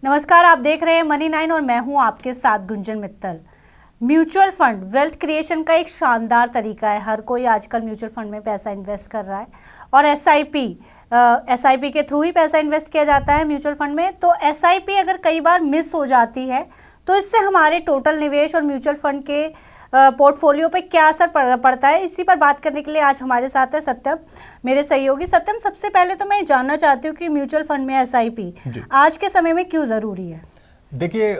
नमस्कार, आप देख रहे हैं मनी 9 और मैं हूं आपके साथ Gunjan Mittal. Mutual fund wealth creation का एक शानदार तरीका है। हर कोई आजकल म्यूचुअल फंड में पैसा इन्वेस्ट कर रहा है और एसआईपी के थ्रू ही पैसा इन्वेस्ट किया जाता है म्यूचुअल फंड में। तो एसआईपी अगर कई बार मिस हो जाती है तो इससे हमारे टोटल निवेश और म्यूचुअल फंड के पोर्टफोलियो पे क्या असर पड़ता है, इसी पर बात करने के लिए आज हमारे साथ है सत्यम, मेरे सहयोगी। सत्यम, सबसे पहले तो मैं जानना चाहती हूँ कि म्यूचुअल फंड में एसआईपी आज के समय में क्यों ज़रूरी है? देखिए,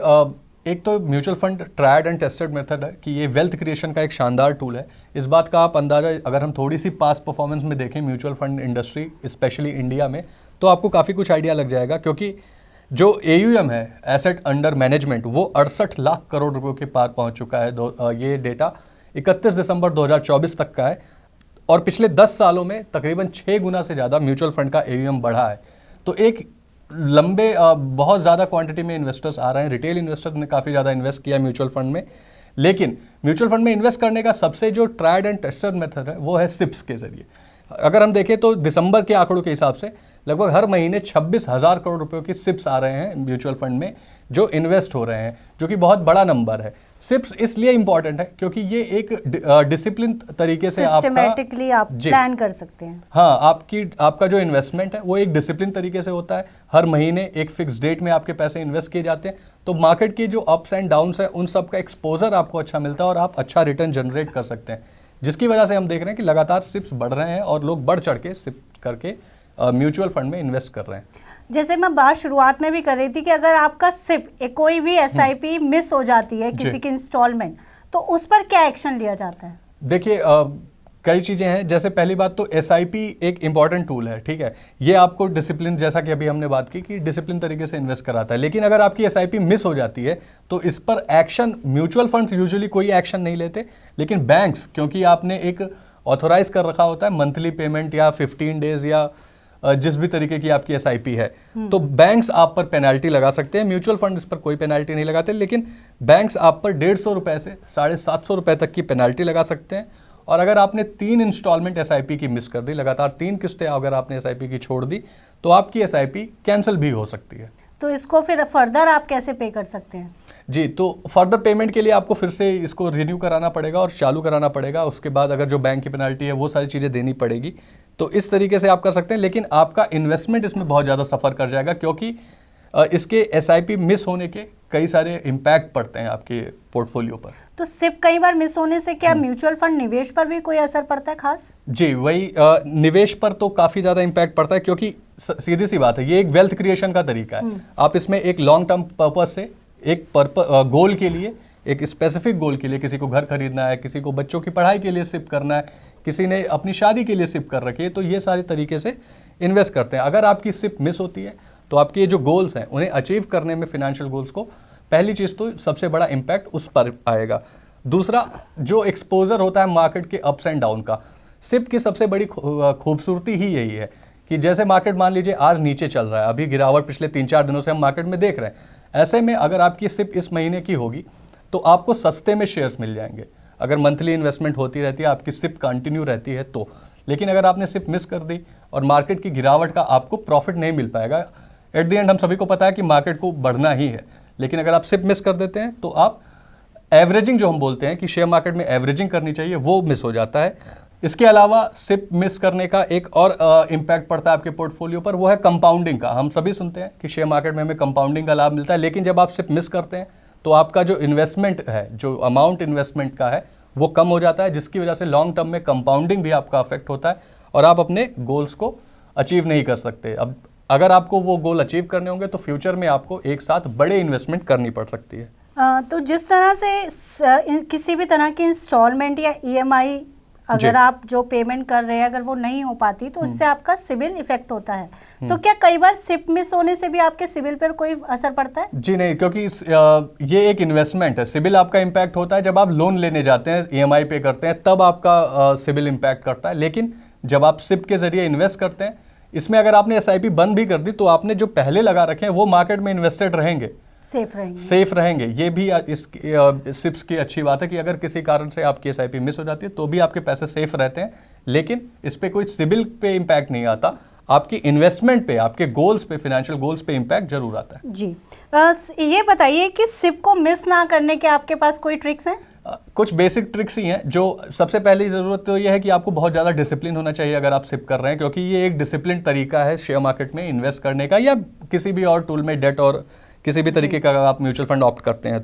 एक तो mutual fund tried and tested method है कि ये वेल्थ क्रिएशन का एक शानदार टूल है। इस बात का आप अंदाज़ा अगर हम थोड़ी सी पास्ट परफॉर्मेंस में देखें mutual fund industry specially India में, तो आपको काफ़ी कुछ आइडिया लग जाएगा। क्योंकि जो AUM है, एसेट अंडर मैनेजमेंट, वो 68 लाख करोड़ रुपयों के पार पहुंच चुका है। ये डेटा 31 दिसंबर 2024 तक का है और पिछले 10 सालों में तकरीबन 6 गुना से ज़्यादा म्यूचुअल फंड का AUM बढ़ा है। तो एक लंबे बहुत ज़्यादा क्वांटिटी में इन्वेस्टर्स आ रहे हैं। रिटेल इन्वेस्टर ने काफ़ी ज़्यादा इन्वेस्ट किया म्यूचुअल फंड में, लेकिन म्यूचुअल फंड में इन्वेस्ट करने का सबसे जो ट्राइड एंड टेस्टेड मेथड है वो है सिप्स के जरिए। अगर हम देखें तो दिसंबर के आंकड़ों के हिसाब से लगभग हर महीने 26,000 करोड़ रुपयों की सिप्स आ रहे हैं म्यूचुअल फंड में जो इन्वेस्ट हो रहे हैं, जो कि बहुत बड़ा नंबर है। सिप्स इसलिए इंपॉर्टेंट है क्योंकि ये एक डिसिप्लिन तरीके से सिस्टमैटिकली आप प्लान कर सकते हैं। हाँ, आपका जो इन्वेस्टमेंट है वो एक डिसिप्लिन तरीके से होता है। हर महीने एक फिक्स डेट में आपके पैसे इन्वेस्ट किए जाते हैं, तो मार्केट के जो अप्स एंड डाउन्स है उन सब का एक्सपोजर आपको अच्छा मिलता है और आप अच्छा रिटर्न जनरेट कर सकते हैं, जिसकी वजह से हम देख रहे हैं कि लगातार सिप्स बढ़ रहे हैं और लोग बढ़ चढ़ के सिप करके म्यूचुअल फंड में इन्वेस्ट कर रहे हैं। जैसे मैं बात शुरुआत में भी कर रही थी कि अगर आपका सिप कोई भी एसआईपी मिस हो जाती है किसी की इंस्टॉलमेंट, तो उस पर क्या एक्शन लिया जाता है? देखिए, कई चीज़ें हैं। जैसे पहली बात तो एसआईपी एक इंपॉर्टेंट टूल है, ठीक है। ये आपको डिसिप्लिन, जैसा कि अभी हमने बात की कि डिसिप्लिन तरीके से इन्वेस्ट कराता है। लेकिन अगर आपकी एसआईपी मिस हो जाती है तो इस पर एक्शन म्यूचुअल फंड्स यूजुअली कोई एक्शन नहीं लेते, लेकिन बैंक्स, क्योंकि आपने एक ऑथोराइज कर रखा होता है मंथली पेमेंट या 15 डेज या जिस भी तरीके की आपकी एसआईपी है, तो बैंक्स आप पर पेनल्टी लगा सकते हैं। म्यूचुअल फंड इस पर कोई पेनल्टी नहीं लगाते, लेकिन बैंक्स आप पर 150 रुपये से 750 रुपये तक की पेनल्टी लगा सकते हैं। और अगर आपने 3 इंस्टॉलमेंट एसआईपी की मिस कर दी, लगातार 3 किस्तें अगर आपने एसआईपी की छोड़ दी, तो आपकी एसआईपी कैंसिल भी हो सकती है। तो इसको फिर फर्दर आप कैसे पे कर सकते हैं? जी, तो फर्दर पेमेंट के लिए आपको फिर से इसको रिन्यू कराना पड़ेगा और चालू कराना पड़ेगा। उसके बाद अगर जो बैंक की पेनल्टी है वो सारी चीज़ें देनी पड़ेगी। तो इस तरीके से आप कर सकते हैं, लेकिन आपका इन्वेस्टमेंट इसमें बहुत ज़्यादा सफ़र कर जाएगा क्योंकि इसके एसआईपी मिस होने के कई सारे इम्पैक्ट पड़ते हैं आपके पोर्टफोलियो पर। तो सिप कई बार मिस होने से क्या म्यूचुअल फंड निवेश पर भी कोई असर पड़ता है खास? जी, वही निवेश पर तो काफ़ी ज़्यादा इम्पैक्ट पड़ता है क्योंकि सीधी सी बात है, ये एक वेल्थ क्रिएशन का तरीका है। आप इसमें एक लॉन्ग टर्म पर्पज से, एक गोल के लिए, एक स्पेसिफिक गोल के लिए, किसी को घर खरीदना है, किसी को बच्चों की पढ़ाई के लिए सिप करना है, किसी ने अपनी शादी के लिए सिप कर रखी है, तो ये सारे तरीके से इन्वेस्ट करते हैं। अगर आपकी सिप मिस होती है तो आपके ये जो गोल्स हैं उन्हें अचीव करने में, फिनेंशियल गोल्स को, पहली चीज़ तो सबसे बड़ा इम्पैक्ट उस पर आएगा। दूसरा, जो एक्सपोजर होता है मार्केट के अप्स एंड डाउन का, सिप की सबसे बड़ी खूबसूरती ही यही है कि जैसे मार्केट मान लीजिए आज नीचे चल रहा है, अभी गिरावट पिछले 3-4 दिनों से हम मार्केट में देख रहे हैं, ऐसे में अगर आपकी सिप इस महीने की होगी तो आपको सस्ते में शेयर्स मिल जाएंगे। अगर मंथली इन्वेस्टमेंट होती रहती है, आपकी सिप कंटिन्यू रहती है तो। लेकिन अगर आपने सिप मिस कर दी और मार्केट की गिरावट का आपको प्रॉफिट नहीं मिल पाएगा। एट द एंड हम सभी को पता है कि मार्केट को बढ़ना ही है, लेकिन अगर आप सिप मिस कर देते हैं तो आप एवरेजिंग, जो हम बोलते हैं कि शेयर मार्केट में एवरेजिंग करनी चाहिए, वो मिस हो जाता है। इसके अलावा सिप मिस करने का एक और इम्पैक्ट पड़ता है आपके पोर्टफोलियो पर, वो है कंपाउंडिंग का। हम सभी सुनते हैं कि शेयर मार्केट में हमें कंपाउंडिंग का लाभ मिलता है, लेकिन जब आप सिप मिस करते हैं तो आपका जो इन्वेस्टमेंट है, जो अमाउंट इन्वेस्टमेंट का है, वो कम हो जाता है, जिसकी वजह से लॉन्ग टर्म में कंपाउंडिंग भी आपका अफेक्ट होता है और आप अपने गोल्स को अचीव नहीं कर सकते। अब अगर आपको वो गोल अचीव करने होंगे तो फ्यूचर में आपको एक साथ बड़े इन्वेस्टमेंट करनी पड़ सकती है। तो जिस तरह से किसी भी तरह की इंस्टॉलमेंट या ईएमआई अगर आप जो पेमेंट कर रहे हैं अगर वो नहीं हो पाती तो उससे आपका सिबिल इफेक्ट होता है, तो क्या कई बार सिप मिस होने से भी आपके सिबिल पर कोई असर पड़ता है? जी नहीं, क्योंकि ये एक इन्वेस्टमेंट है। सिबिल आपका इम्पैक्ट होता है जब आप लोन लेने जाते हैं, ईएमआई पे करते हैं, तब आपका सिबिल इम्पैक्ट करता है। लेकिन जब आप सिप के जरिए इन्वेस्ट करते हैं, इसमें अगर आपने एसआईपी बंद भी कर दी तो आपने जो पहले लगा रखे हैं वो मार्केट में इन्वेस्टेड रहेंगे, सेफ रहेंगे। ये भी इस सिप्स की अच्छी बात है कि अगर किसी कारण से आपकी एसआईपी मिस हो जाती है तो भी आपके पैसे सेफ रहते हैं, लेकिन इस पे कोई सिबिल पे इम्पैक्ट नहीं आता। आपकी इन्वेस्टमेंट पे, आपके गोल्स पे, फाइनेंशियल गोल्स पे इम्पैक्ट जरूर आता है। जी ये बताइए कि सिप को मिस ना करने के आपके पास कोई ट्रिक्स हैं? कुछ बेसिक ट्रिक्स ही हैं। जो सबसे पहली ज़रूरत तो ये है कि आपको बहुत ज़्यादा डिसिप्लिन होना चाहिए अगर आप सिप कर रहे हैं, क्योंकि ये एक डिसिप्लिन तरीका है शेयर मार्केट में इन्वेस्ट करने का, या किसी भी और टूल में, डेट और किसी भी तरीके का अगर आप म्यूचुअल फंड ऑप्ट करते हैं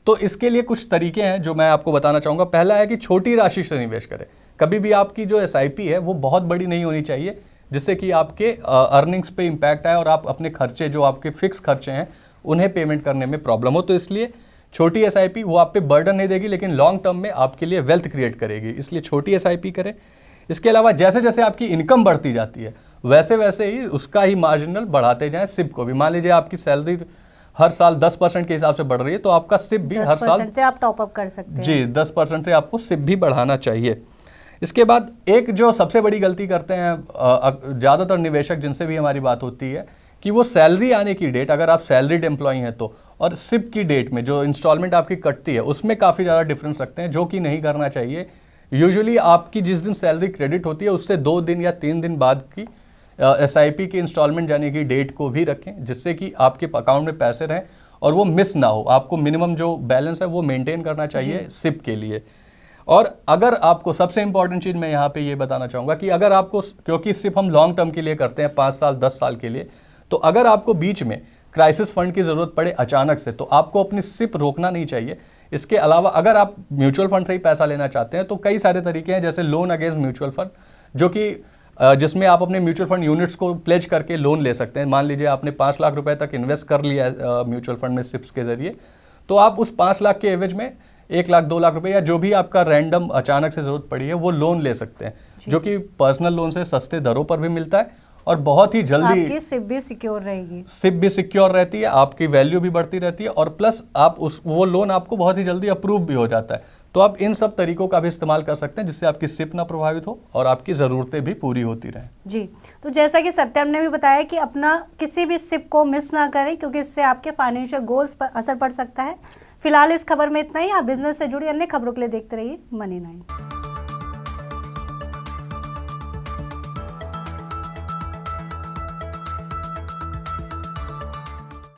तो इसके लिए कुछ तरीके हैं जो मैं आपको बताना चाहूँगा। पहला है कि छोटी राशि से निवेश करें। कभी भी आपकी जो SIP है वो बहुत बड़ी नहीं होनी चाहिए, जिससे कि आपके अर्निंग्स पे इम्पैक्ट आए और आप अपने खर्चे, जो आपके फिक्स खर्चे हैं, उन्हें पेमेंट करने में प्रॉब्लम हो। तो इसलिए छोटी SIP वो आप पे बर्डन नहीं देगी, लेकिन लॉन्ग टर्म में आपके लिए वेल्थ क्रिएट करेगी, इसलिए छोटी SIP करें। इसके अलावा जैसे जैसे आपकी इनकम बढ़ती जाती है वैसे वैसे ही उसका ही मार्जिनल बढ़ाते जाएं सिप को भी। मान लीजिए आपकी सैलरी हर साल 10% के हिसाब से बढ़ रही है, तो आपका सिप भी हर साल से आप टॉपअप कर सकते हैं। जी 10% से आपको सिप भी बढ़ाना चाहिए। इसके बाद एक जो सबसे बड़ी गलती करते हैं ज़्यादातर निवेशक जिनसे भी हमारी बात होती है, कि वो सैलरी आने की डेट, अगर आप सैलरीड एम्प्लॉय हैं तो, और सिप की डेट में जो इंस्टॉलमेंट आपकी कटती है उसमें काफ़ी ज़्यादा डिफरेंस रखते हैं, जो कि नहीं करना चाहिए। यूजुअली आपकी जिस दिन सैलरी क्रेडिट होती है उससे 2 दिन या 3 दिन बाद की SIP की इंस्टॉलमेंट जाने की डेट को भी रखें, जिससे कि आपके अकाउंट में पैसे रहें और वो मिस ना हो। आपको मिनिमम जो बैलेंस है वो मेंटेन करना चाहिए सिप के लिए। और अगर आपको, सबसे इंपॉर्टेंट चीज़ मैं यहाँ पे ये बताना चाहूँगा कि अगर आपको, क्योंकि सिप हम लॉन्ग टर्म के लिए करते हैं 5 साल 10 साल के लिए, तो अगर आपको बीच में क्राइसिस फंड की ज़रूरत पड़े अचानक से, तो आपको अपनी सिप रोकना नहीं चाहिए। इसके अलावा अगर आप म्यूचुअल फंड से ही पैसा लेना चाहते हैं तो कई सारे तरीके हैं, जैसे लोन अगेंस्ट म्यूचुअल फंड, जो कि जिसमें आप अपने म्यूचुअल फंड यूनिट्स को प्लेज करके लोन ले सकते हैं। मान लीजिए आपने 5 लाख रुपए तक इन्वेस्ट कर लिया म्यूचुअल फंड में सिप्स के जरिए, तो आप उस 5 लाख के एवज में 1 लाख 2 लाख रुपए या जो भी आपका रैंडम अचानक से ज़रूरत पड़ी है वो लोन ले सकते हैं, जो कि पर्सनल लोन से सस्ते दरों पर भी मिलता है और बहुत ही जल्दी आपकी सिप भी सिक्योर रहेगी। सिप भी सिक्योर रहती है, आपकी वैल्यू भी बढ़ती रहती है, और प्लस आप वो लोन आपको बहुत ही जल्दी अप्रूव भी हो जाता है। तो आप इन सब तरीकों का भी इस्तेमाल कर सकते हैं, जिससे आपकी सिप ना प्रभावित हो और आपकी ज़रूरतें भी पूरी होती रहें। जी, तो जैसा कि सत्यम ने भी बताया कि अपना किसी भी सिप को मिस ना करें, क्योंकि इससे आपके फाइनेंशियल गोल्स पर असर पड़ सकता है। फिलहाल इस खबर में इतना ही। आप बिजनेस से जुड़ी अन्य खबरों के लिए देखते रहिए मनी 9।